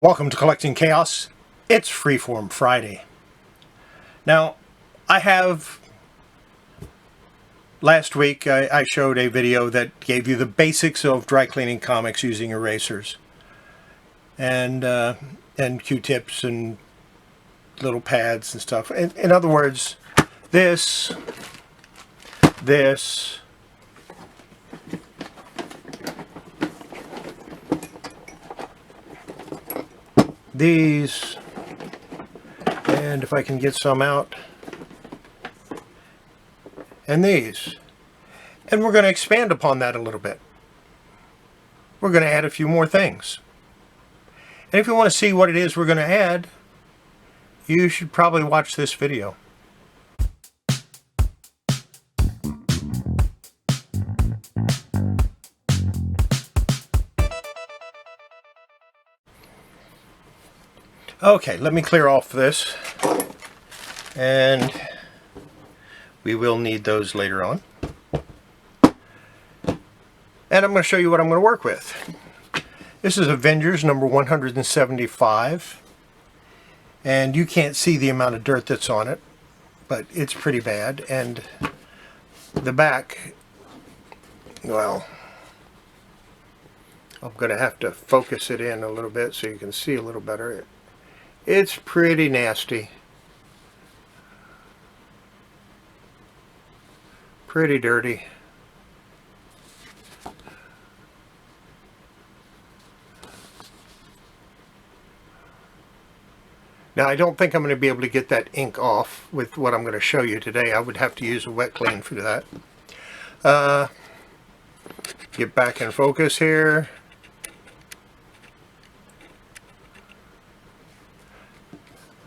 Welcome to Collecting Chaos. It's Freeform Friday. Now, last week I showed a video that gave you the basics of dry cleaning comics using erasers and Q-tips and little pads and stuff. In other words, this, these, and if I can get some out, and these. And we're going to expand upon that a little bit. We're going to add a few more things. And if you want to see what it is we're going to add, you should probably watch this video. Okay, let me clear off this, and we will need those later on. And I'm going to show you what I'm going to work with. This is Avengers number 175, and you can't see the amount of dirt that's on it, but it's pretty bad. And the back, well, I'm going to have to focus it in a little bit so you can see a little better. It's pretty nasty. Pretty dirty. Now, I don't think I'm going to be able to get that ink off with what I'm going to show you today. I would have to use a wet clean for that. Get back in focus here.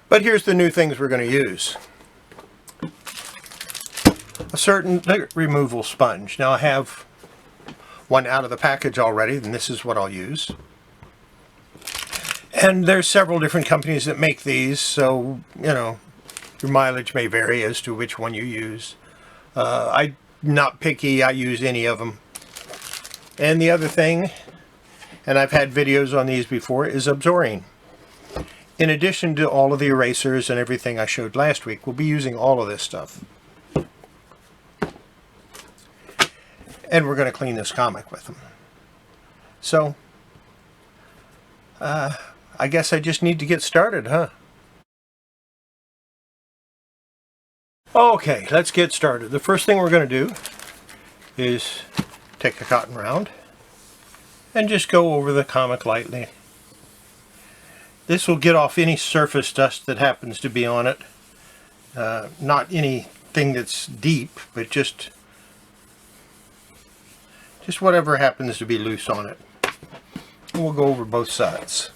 But here's the new things we're going to use. A certain dirt removal sponge. Now I have one out of the package already, and this is what I'll use. And there's several different companies that make these, so, you know, your mileage may vary as to which one you use. I'm not picky, I use any of them. And the other thing, and I've had videos on these before, is Absorbing. In addition to all of the erasers and everything I showed last week, we'll be using all of this stuff. And we're going to clean this comic with them. So, I guess I just need to get started, huh? Okay, let's get started. The first thing we're going to do is take a cotton round and just go over the comic lightly. This will get off any surface dust that happens to be on it. Not anything that's deep, but just whatever happens to be loose on it. And we'll go over both sides.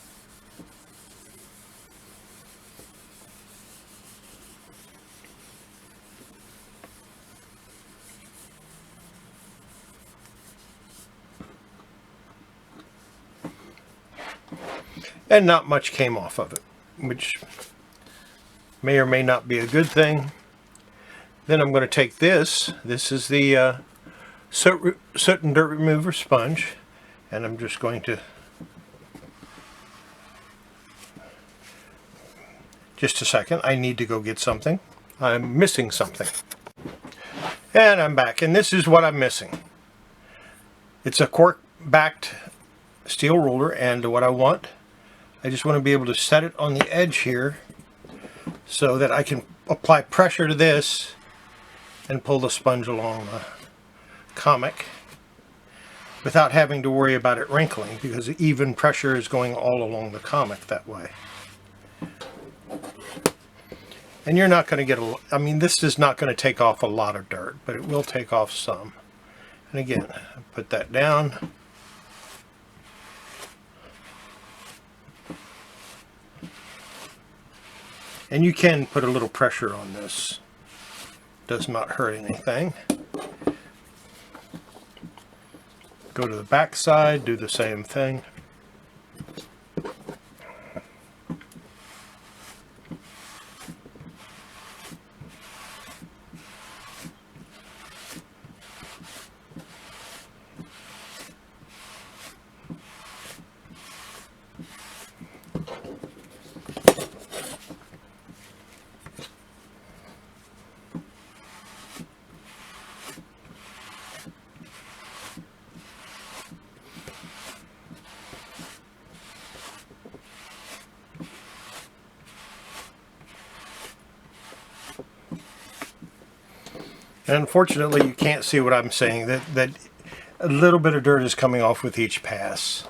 And not much came off of it, which may or may not be a good thing. Then I'm going to take this. This is the soot and dirt remover sponge, and I'm just going to just a second. I need to go get something. I'm missing something. And I'm back, and this is what I'm missing. It's a cork-backed steel ruler, and what I just want to be able to set it on the edge here so that I can apply pressure to this and pull the sponge along the comic without having to worry about it wrinkling, because even pressure is going all along the comic that way. And you're not going to get I mean, this is not going to take off a lot of dirt, but it will take off some. And again, put that down. And you can put a little pressure on this. Does not hurt anything. Go to the back side, do the same thing. And unfortunately, you can't see what I'm saying, that a little bit of dirt is coming off with each pass.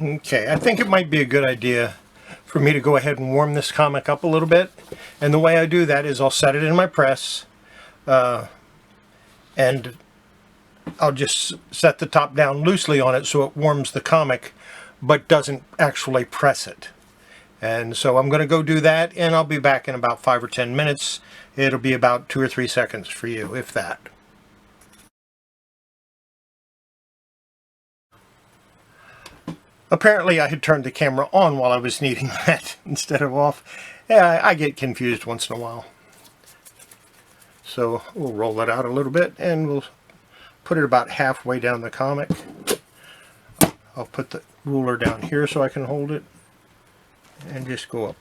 Okay, I think it might be a good idea for me to go ahead and warm this comic up a little bit. And the way I do that is I'll set it in my press, and I'll just set the top down loosely on it so it warms the comic but doesn't actually press it. And so I'm going to go do that, and I'll be back in about 5 or 10 minutes. It'll be about 2 or 3 seconds for you, if that. Apparently I had turned the camera on while I was kneading that instead of off. Yeah, I get confused once in a while. So we'll roll it out a little bit, and we'll put it about halfway down the comic. I'll put the ruler down here so I can hold it, and just go up.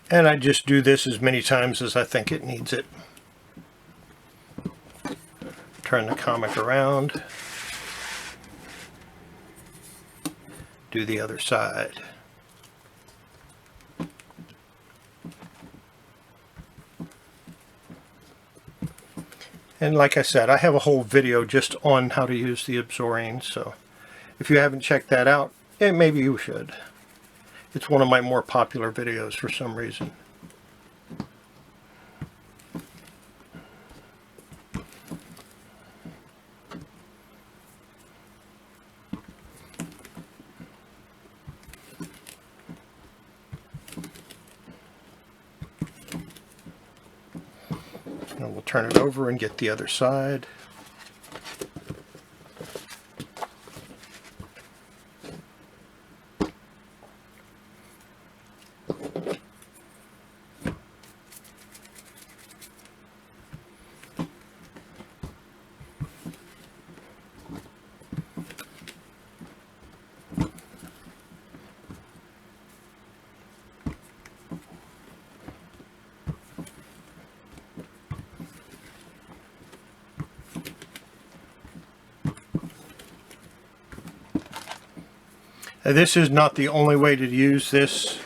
And I just do this as many times as I think it needs it. Turn the comic around. Do the other side. And like I said, I have a whole video just on how to use the Absorine, so if you haven't checked that out, maybe you should. It's one of my more popular videos for some reason. And we'll turn it over and get the other side. This is not the only way to use this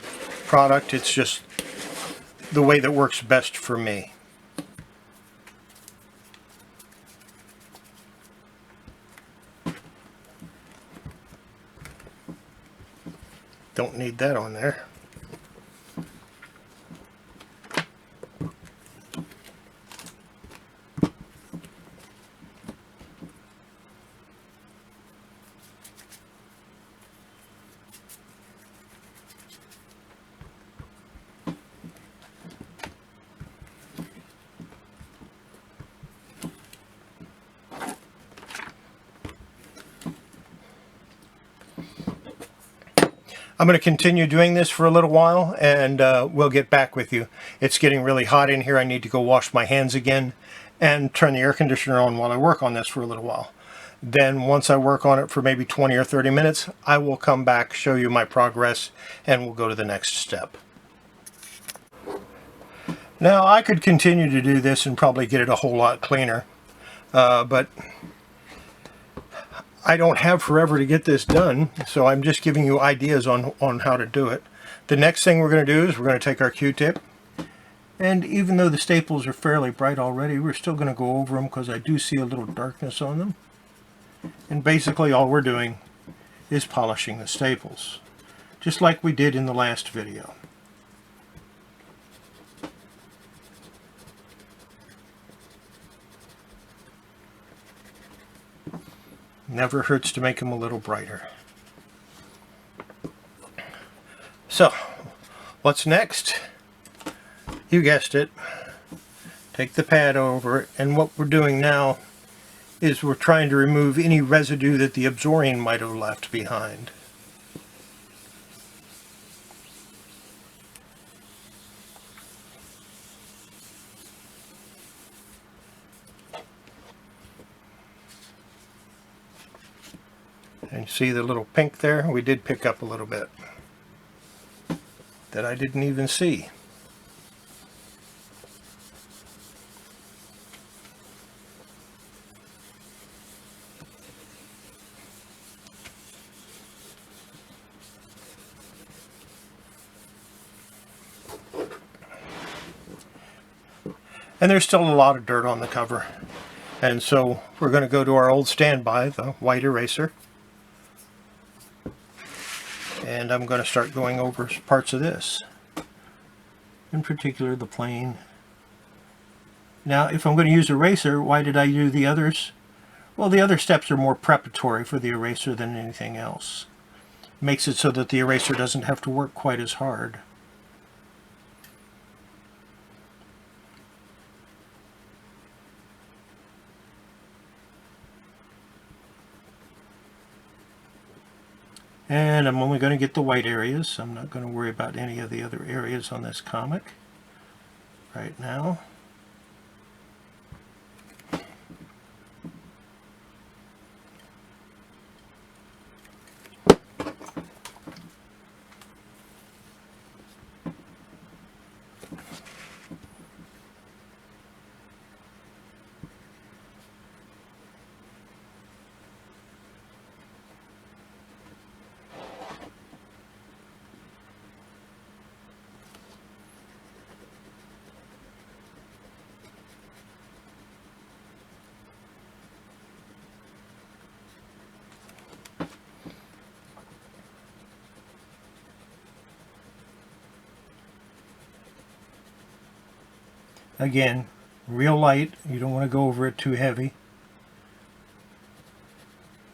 product, it's just the way that works best for me. Don't need that on there. I'm going to continue doing this for a little while, and we'll get back with you. It's getting really hot in here. I need to go wash my hands again and turn the air conditioner on while I work on this for a little while. Then once I work on it for maybe 20 or 30 minutes, I will come back, show you my progress, and we'll go to the next step. Now, I could continue to do this and probably get it a whole lot cleaner. but I don't have forever to get this done, so I'm just giving you ideas on how to do it. The next thing we're going to do is we're going to take our Q-tip, and even though the staples are fairly bright already, we're still going to go over them because I do see a little darkness on them. And basically all we're doing is polishing the staples, just like we did in the last video. Never hurts to make them a little brighter. So, what's next? You guessed it. Take the pad over it, and what we're doing now is we're trying to remove any residue that the absorbing might have left behind. And you see the little pink there? We did pick up a little bit that I didn't even see. And there's still a lot of dirt on the cover. And so we're going to go to our old standby, the white eraser. And I'm going to start going over parts of this. In particular, the plane. Now, if I'm going to use eraser, why did I do the others? Well, the other steps are more preparatory for the eraser than anything else. Makes it so that the eraser doesn't have to work quite as hard. And I'm only going to get the white areas. I'm not going to worry about any of the other areas on this comic right now. Again, real light. You don't want to go over it too heavy.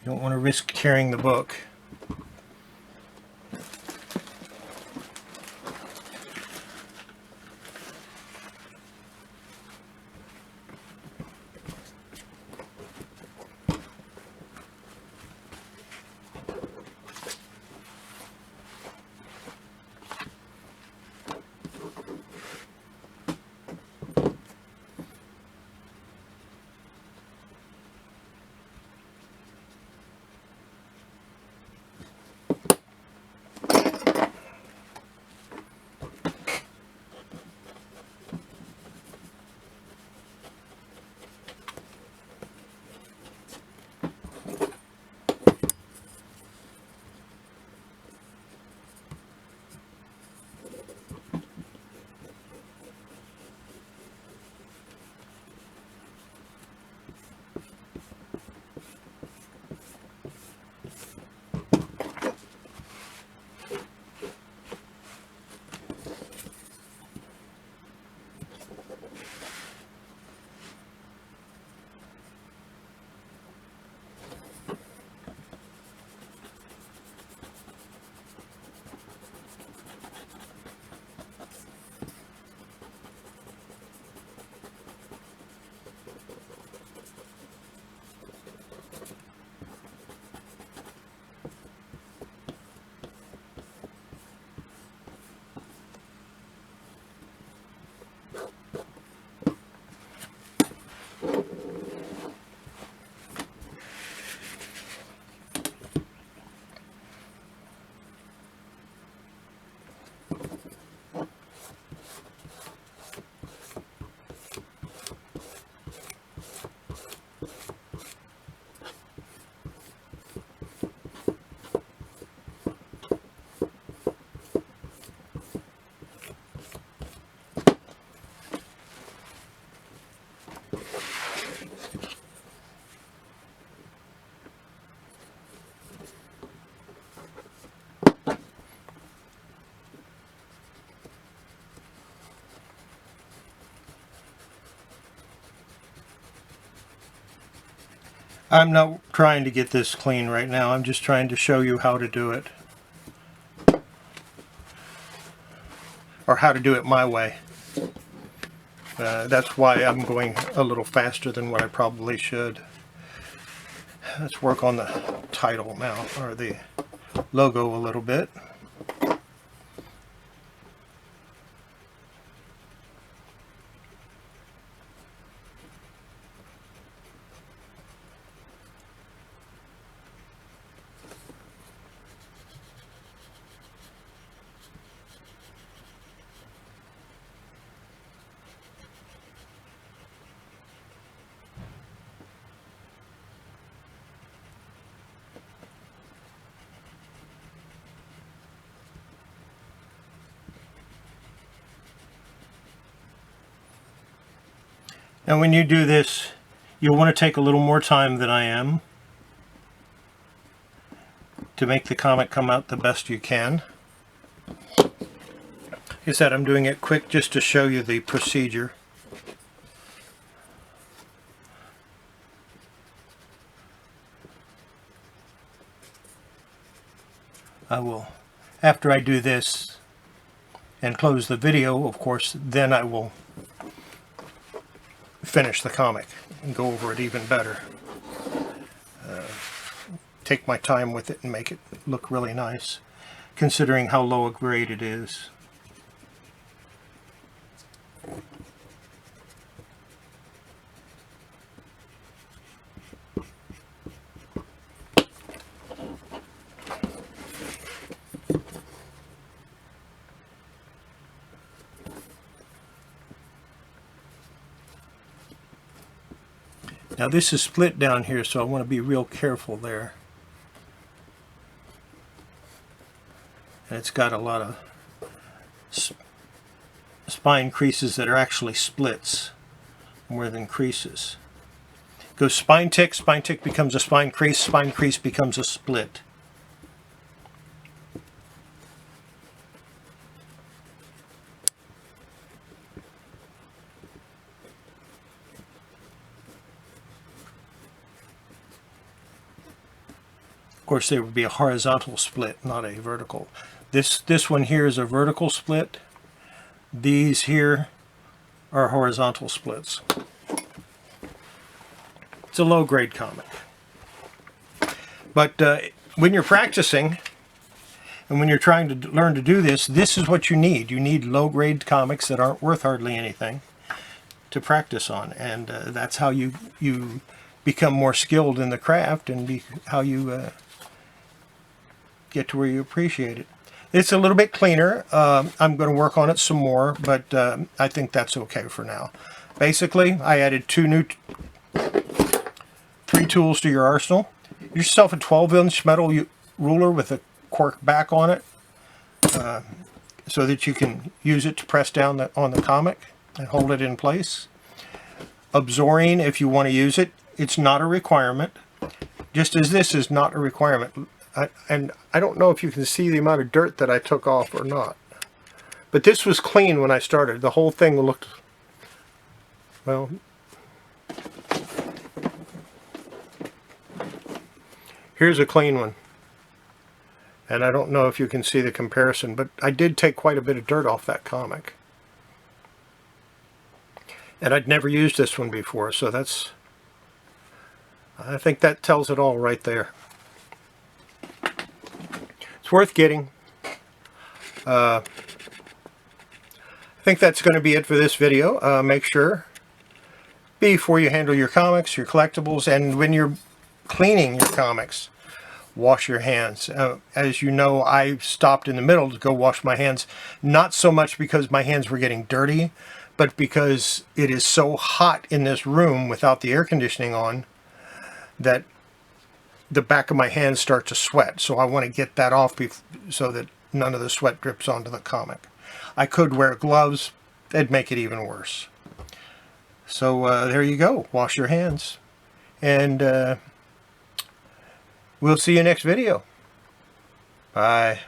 You don't want to risk tearing the book. I'm not trying to get this clean right now. I'm just trying to show you how to do it. Or how to do it my way. That's why I'm going a little faster than what I probably should. Let's work on the title now, or the logo a little bit. Now when you do this, you'll want to take a little more time than I am to make the comic come out the best you can. Like I said, I'm doing it quick just to show you the procedure. I will, after I do this and close the video, of course, then I will finish the comic and go over it even better. Take my time with it and make it look really nice, considering how low a grade it is. Now this is split down here, so I want to be real careful there. And it's got a lot of spine creases that are actually splits more than creases. It goes spine tick becomes a spine crease becomes a split. Of course, there would be a horizontal split, not a vertical. This one here is a vertical split. These here are horizontal splits. It's a low-grade comic. But when you're practicing and when you're trying to learn to do this, this is what you need. You need low-grade comics that aren't worth hardly anything to practice on. And that's how you become more skilled in the craft and how you get to where you appreciate it. It's a little bit cleaner. I'm going to work on it some more, but I think that's okay for now. Basically, I added three tools to your arsenal. Get yourself a 12-inch metal ruler with a cork back on it, so that you can use it to press down on the comic and hold it in place. Absorbing, if you want to use it, it's not a requirement, just as this is not a requirement. And I don't know if you can see the amount of dirt that I took off or not. But this was clean when I started. The whole thing looked, well, here's a clean one. And I don't know if you can see the comparison, but I did take quite a bit of dirt off that comic. And I'd never used this one before, so I think that tells it all right there. It's worth getting. I think that's going to be it for this video. Make sure, before you handle your comics, your collectibles, and when you're cleaning your comics, wash your hands. As you know, I stopped in the middle to go wash my hands, not so much because my hands were getting dirty, but because it is so hot in this room without the air conditioning on that the back of my hands start to sweat. So I want to get that off so that none of the sweat drips onto the comic. I could wear gloves. That'd make it even worse. So there you go. Wash your hands. And we'll see you next video. Bye.